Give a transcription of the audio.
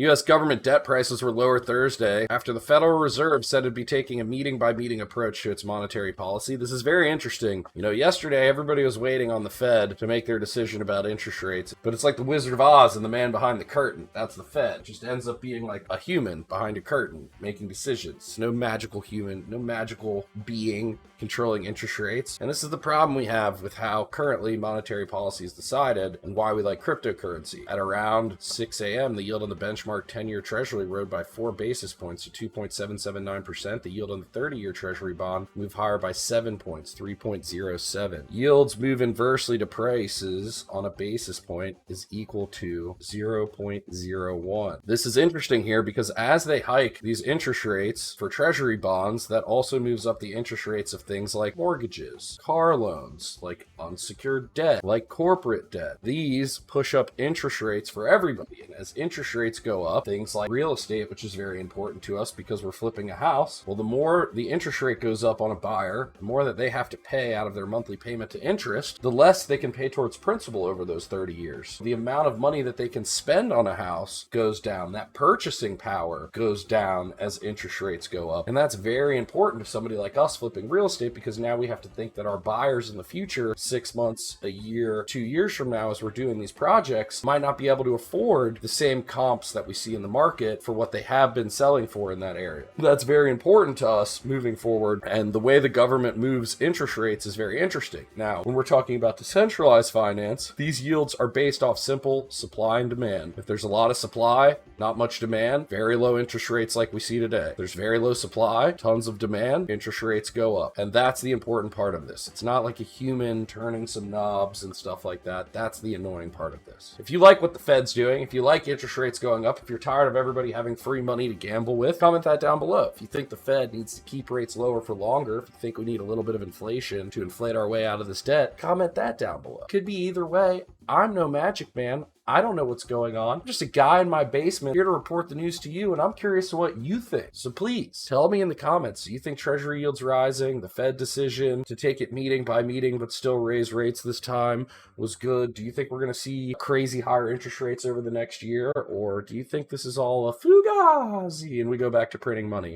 U.S. government debt prices were lower Thursday after the Federal Reserve said it'd be taking a meeting-by-meeting approach to its monetary policy. This is very interesting. Yesterday everybody was waiting on the Fed to make their decision about interest rates, but it's like the Wizard of Oz and the man behind the curtain. That's the Fed. It just ends up being like a human behind a curtain making decisions. No magical human, no magical being controlling interest rates. And this is the problem we have with how currently monetary policy is decided and why we like cryptocurrency. At around 6 a.m., the yield on the benchmark 10-year Treasury rode by 4 basis points to 2.779%. The yield on the 30-year Treasury bond moved higher by 7 points, 3.07. Yields move inversely to prices on a basis point is equal to 0.01. This is interesting here because as they hike these interest rates for Treasury bonds, that also moves up the interest rates of things like mortgages, car loans, like unsecured debt, like corporate debt. These push up interest rates for everybody. And as interest rates go up, things like real estate, which is very important to us because we're flipping a house, well, the more the interest rate goes up on a buyer, the more that they have to pay out of their monthly payment to interest, the less they can pay towards principal over those 30 years. The amount of money that they can spend on a house goes down. That purchasing power goes down as interest rates go up. And that's very important to somebody like us flipping real estate, because now we have to think that our buyers in the future, 6 months, a year, 2 years from now, as we're doing these projects, might not be able to afford the same comps that we see in the market for what they have been selling for in that area. That's very important to us moving forward, and the way the government moves interest rates is very interesting. Now, when we're talking about decentralized finance, these yields are based off simple supply and demand. If there's a lot of supply, not much demand, very low interest rates like we see today. If there's very low supply, tons of demand, interest rates go up. And that's the important part of this. It's not like a human turning some knobs and stuff like that. That's the annoying part of this. If you like what the Fed's doing, if you like interest rates going up, if you're tired of everybody having free money to gamble with, comment that down below. If you think the Fed needs to keep rates lower for longer, if you think we need a little bit of inflation to inflate our way out of this debt, comment that down below. Could be either way. I'm no magic man. I don't know what's going on. I'm just a guy in my basement here to report the news to you, and I'm curious to what you think. So please tell me in the comments. Do you think Treasury yields rising, the Fed decision to take it meeting by meeting but still raise rates this time was good? Do you think we're going to see crazy higher interest rates over the next year? Or do you think this is all a fugazi and we go back to printing money?